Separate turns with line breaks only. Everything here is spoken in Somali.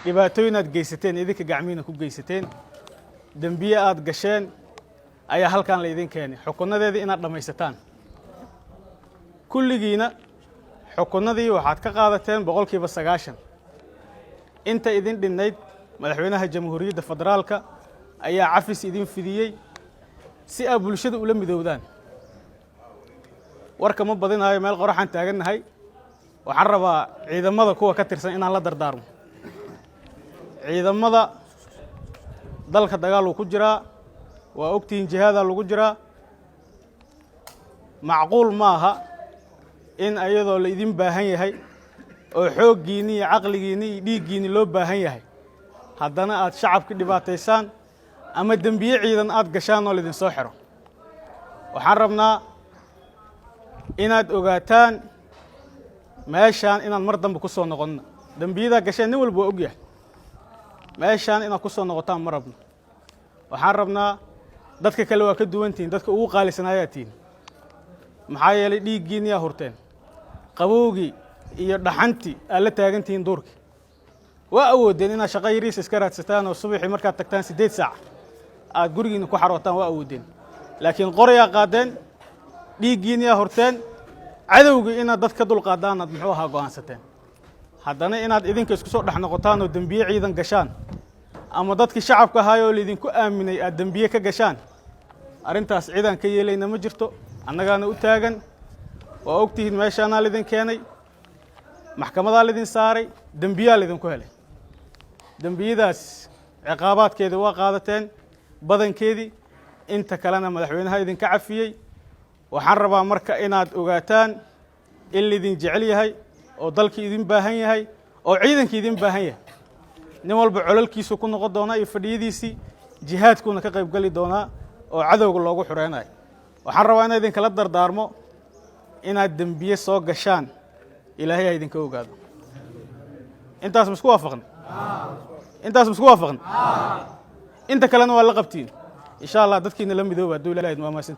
dhibaatooyin aad geysateen idinka gacmiina ku geysateen dambiye aad gasheen ayaa halkan la idin keenay xukunadeedii inaad dhamaysataan kulligiina xukunadii waxaad ka qaadateen 90% inta idin dhinayd madaxweynaha jamhuuriyadda federaalka ayaa cafis idin fidiyey si ay bulshada ula midoowdaan warka ma badinayo meel qoraxan taaganahay waxaan rabaa ciidamada kuwa ka tirsan inaan la dardaarmo ciidamada dalka dagaal ku jira waa ogtiin jihaada lagu jira macquul maaha in ayadoo la idin baahan yahay oo xooggiini iyo caqligiini iyo dhiiggiini loo baahan yahay haddana aad shacabka dhibaataysaan ama dambiye ciidan aad gashaan oo la idin soo xiro waxaan rabnaa inaad ogaataan meeshaan inaad mar dambe ku soo noqon dambiyada gasheen nin walba og yahay meeshaan inaad ku soo noqotaan ma rabno waxaan rabnaa dadka kale waa ka duwantiin dadka ugu qaalisanayaatiin maxaa yeelay dhiiggiini yaa hurteen qabowgii iyo dhaxantii aad la taagantihiin duurka waa awoodeen inaad shaqo yariis iska raadsataan oo subaxii markaad tagtaan 8 saac aad gurigiina ku xarootaan waa awoodeen laakiin qoryaa qaadeen dhiiggiini yaa hurteen cadowgii inaad dadka dul qaadaan aad muxuu ahaa go'aansateen haddana inaad idinka isku soo dhex noqotaan oo dambiye ciidan gashaan ama dadkii shacabka ahaayoo laydinku aaminay aad dambiye ka gashaan arrintaas ciidan ka yeelayna ma jirto annagaana u taagan waa ogtihiin meeshaanaa laydin keenay maxkamadaa laydin saaray dambiyaa laydinku helay dambiyadaas ciqaabaadkeeda waa qaadateen badankeedii inta kalena madaxweynaha idinka cafiyey waxaan rabaa marka inaad ogaataan in laydin jecel yahay oo dalkii idin baahan yahay oo ciidankii idin baahan yahay nin walba colalkiisu ku noqon doona iyo fadhiyadiisii jihaadkuuna ka qayb gali doonaa oo cadowga loogu xureynayo waxaan rabaa inaad idinkala dardaarmo inaad dambiye soo gashaan ilaahay ha idinka ogaado intaas masku waafaqan inta kalena waa la qabtiin insha Allah dadkiina la midooba dawladda waa maasan